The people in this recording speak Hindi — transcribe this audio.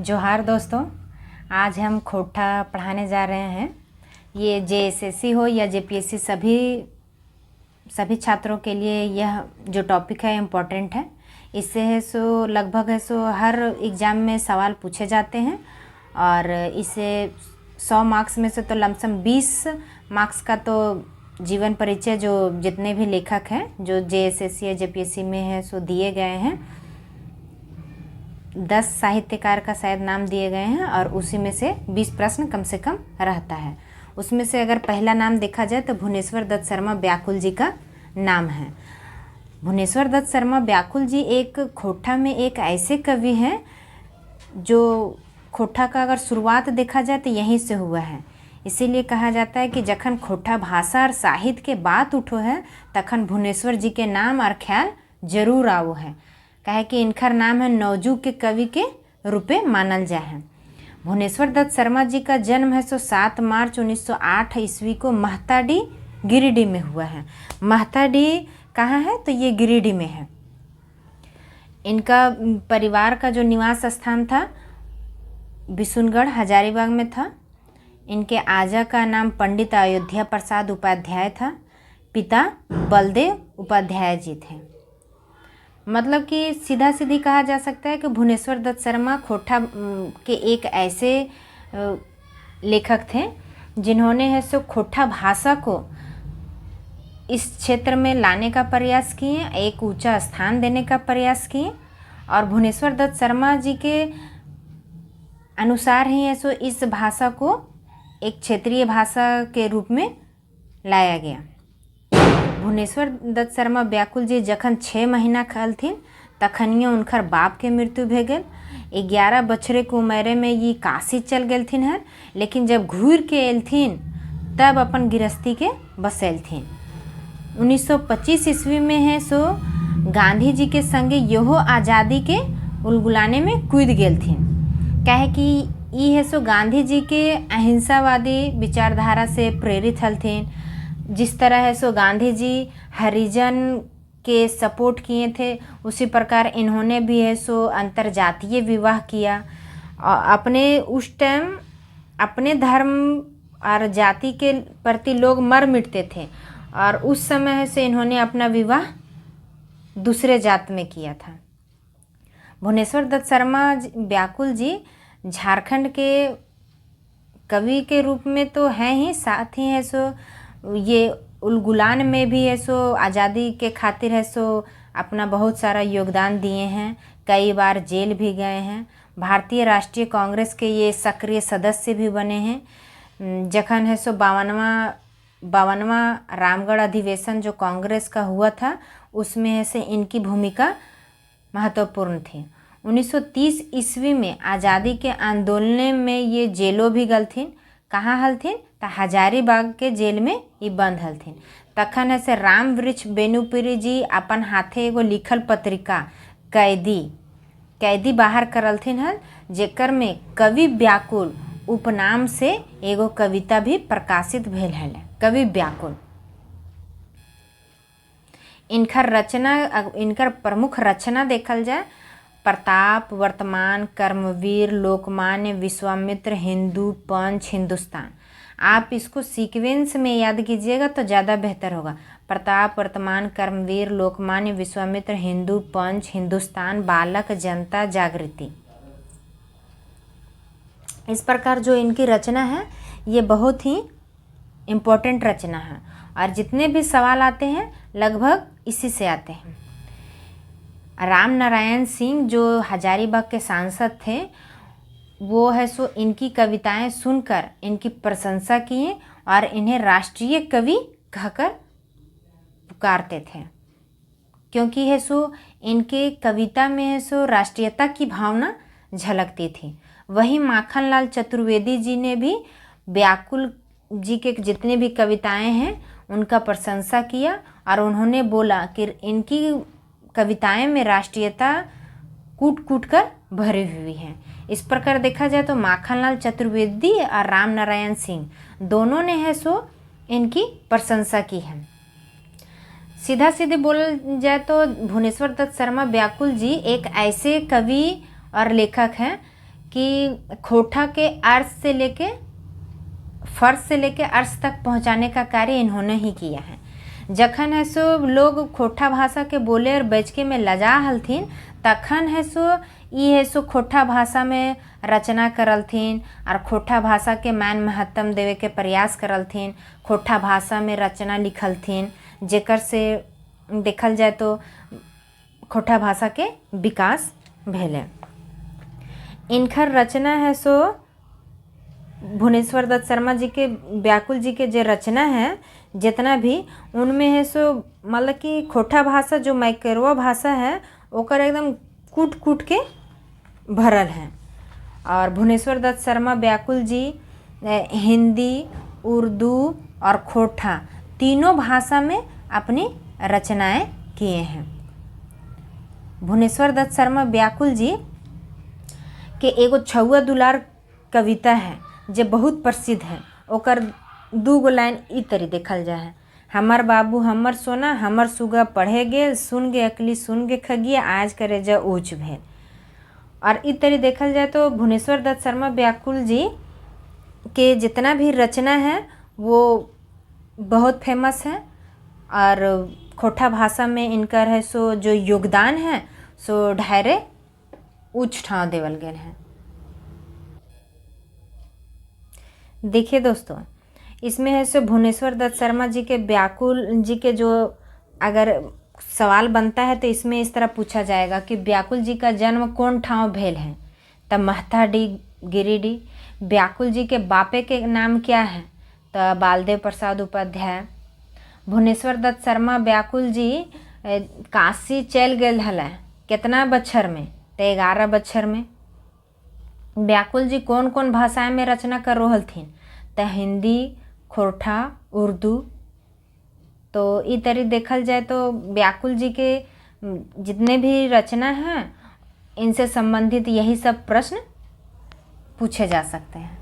जोहार दोस्तों, आज हम खोटा पढ़ाने जा रहे हैं। ये जेएसएससी हो या जेपीएससी सभी छात्रों के लिए यह जो टॉपिक है इम्पोर्टेंट है। इससे है सो लगभग है सो हर एग्ज़ाम में सवाल पूछे जाते हैं और इसे 100 मार्क्स में से तो लमसम 20 मार्क्स का तो जीवन परिचय जो जितने भी लेखक हैं जो जेएसएससी या जेपीएससी में है सो दिए गए हैं। 10 साहित्यकार का शायद नाम दिए गए हैं और उसी में से 20 प्रश्न कम से कम रहता है। उसमें से अगर पहला नाम देखा जाए तो भुवनेश्वर दत्त शर्मा व्याकुल जी का नाम है। भुवनेश्वर दत्त शर्मा व्याकुल जी एक खोटा में एक ऐसे कवि हैं जो खोटा का अगर शुरुआत देखा जाए तो यहीं से हुआ है। इसीलिए कहा जाता है कि जखन खोटा भाषा और साहित्य के बात उठो है तखन भुवनेश्वर जी के नाम और ख्याल जरूर आओ है। कहे कि इनकर नाम है नवजुग के कवि के रूपे मानल जाए है। भुवनेश्वर दत्त शर्मा जी का जन्म है सो 7 मार्च 1908 ईस्वी को महताडी गिरिडीह में हुआ है। महताडी कहाँ है तो ये गिरिडीह में है। इनका परिवार का जो निवास स्थान था बिशुनगढ़ हजारीबाग में था। इनके आजा का नाम पंडित अयोध्या प्रसाद उपाध्याय था। पिता बलदेव उपाध्याय जी थे। मतलब कि सीधा सीधी कहा जा सकता है कि भुवनेश्वर दत्त शर्मा खोटा के एक ऐसे लेखक थे जिन्होंने है सो खोटा भाषा को इस क्षेत्र में लाने का प्रयास किए, एक ऊंचा स्थान देने का प्रयास किए और भुवनेश्वर दत्त शर्मा जी के अनुसार ही है सो इस भाषा को एक क्षेत्रीय भाषा के रूप में लाया गया। भुवनेश्वर दत्त शर्मा व्याकुल जी जखन 6 महीना खलथिन तखनिए उनकर बाप के मृत्यु भे गेल। 11 बछरे के उम्र में ये काशी चल गेलथिन है, लेकिन जब घूर के एलथिन तब अपन गृहस्थी के बसेलथिन। 1925 ईस्वी में है सो गांधी जी के संगे योहो आज़ादी के उलगुलाने में कूद गेलथिन। कहे कि ये है सो गांधी जी के अहिंसावादी विचारधारा से प्रेरित हलथिन। जिस तरह है सो गांधी जी हरिजन के सपोर्ट किए थे उसी प्रकार इन्होंने भी है सो अंतर्जातीय विवाह किया और अपने उस टाइम अपने धर्म और जाति के प्रति लोग मर मिटते थे और उस समय है से इन्होंने अपना विवाह दूसरे जात में किया था। भुवनेश्वर दत्त शर्मा व्याकुल जी झारखंड के कवि के रूप में तो हैं ही, साथ ही है सो ये उलगुलान में भी है सो आज़ादी के खातिर है सो अपना बहुत सारा योगदान दिए हैं। कई बार जेल भी गए हैं। भारतीय राष्ट्रीय कांग्रेस के ये सक्रिय सदस्य भी बने हैं। जखन है सो 52वां रामगढ़ अधिवेशन जो कांग्रेस का हुआ था उसमें है से इनकी भूमिका महत्वपूर्ण थी। 1930 ईस्वी में आज़ादी के आंदोलन में ये जेलों भी गलथिन। कहाँ हलथिन तो हजारीबाग के जेल में ये बंद हलथिन। तखन है से राम वृक्ष बेनुपुरी जी अपन हाथे एगो लिखल पत्रिका कैदी बाहर करलथिन हल, जेकर में कवि व्याकुल उपनाम से एगो कविता भी प्रकाशित भेल है। कवि व्याकुल इनकर प्रमुख रचना देखल जाए प्रताप, वर्तमान, कर्मवीर, लोकमान्य, विश्वामित्र, हिंदू, पंच, हिंदुस्तान। आप इसको सीक्वेंस में याद कीजिएगा तो ज़्यादा बेहतर होगा। प्रताप, वर्तमान, कर्मवीर, लोकमान्य, विश्वामित्र, हिंदू, पंच, हिंदुस्तान, बालक, जनता, जागृति। इस प्रकार जो इनकी रचना है ये बहुत ही इम्पोर्टेंट रचना है और जितने भी सवाल आते हैं लगभग इसी से आते हैं। राम नारायण सिंह जो हजारीबाग के सांसद थे वो है सो इनकी कविताएं सुनकर इनकी प्रशंसा किए और इन्हें राष्ट्रीय कवि कहकर पुकारते थे, क्योंकि है सो इनके कविता में है सो राष्ट्रीयता की भावना झलकती थी। वही माखनलाल चतुर्वेदी जी ने भी व्याकुल जी के जितने भी कविताएं हैं उनका प्रशंसा किया और उन्होंने बोला कि इनकी कविताएं में राष्ट्रीयता कूट कूट कर भरी हुई है। इस प्रकार देखा जाए तो माखनलाल चतुर्वेदी और राम नारायण सिंह दोनों ने है सो इनकी प्रशंसा की है। सीधा सीधे बोल जाए तो भुवनेश्वर दत्त शर्मा व्याकुल जी एक ऐसे कवि और लेखक हैं कि खोठा के अर्थ से लेके फर्श से लेके अर्श तक पहुंचाने का कार्य इन्होंने ही किया है। जखन है सो लोग खोठा भाषा के बोले और बचके में लजा हलथिन, तखन है सो खोठा भाषा में रचना करलथिन और खोठा भाषा के मान महत्तम देवे के प्रयास करलथिन। खोठा भाषा में रचना लिखलथिन, जेकर से देखल जाए तो खोठा भाषा के विकास भेले। इनकर रचना है सो भुवनेश्वर दत्त शर्मा जी के, व्याकुल जी के जो रचना है जितना भी, उनमें है सो मतलब कि खोठा भाषा जो मैकरवा भाषा है ओकर एकदम कूट कूट के भरल है। और भुवनेश्वर दत्त शर्मा व्याकुल जी हिंदी, उर्दू और खोठा तीनों भाषा में अपनी रचनाएं किए हैं। भुवनेश्वर दत्त शर्मा व्याकुल जी के एगो छौआ दुलार कविता है जे बहुत प्रसिद्ध है। ओकर 2 गो लाइन ई तरी देखल जा है। हमर बाबू हमर सोना, हमर सुगा पढ़े गेल, सुन गे अकली सुन गे खगिया, आज करे जा ऊँच भेल। और ई तरी देखल जाए तो भुवनेश्वर दत्त शर्मा व्याकुल जी के जितना भी रचना है वो बहुत फेमस है। और खोठा भाषा में इनकर है सो जो योगदान है सो ढेरे उच्च ठाव देवल गए हैं। देखिए दोस्तों, इसमें है सो भुवनेश्वर दत्त शर्मा जी के व्याकुल जी के जो अगर सवाल बनता है तो इसमें इस तरह पूछा जाएगा कि व्याकुल जी का जन्म कौन ठाव भेल है, तब महताडीह गिरिडीह। व्याकुल जी के बापे के नाम क्या है, तो बालदेव प्रसाद उपाध्याय। भुवनेश्वर दत्त शर्मा व्याकुल जी काशी चल गए हल कितना बच्छर में, तो 11 बच्छर में। व्याकुल जी कौन कौन भाषाएं में रचना कर रहलथिन, तो हिंदी, खोठा, उर्दू। तो ई तरी देखल जाए तो व्याकुल जी के जितने भी रचना हैं इनसे संबंधित यही सब प्रश्न पूछे जा सकते हैं।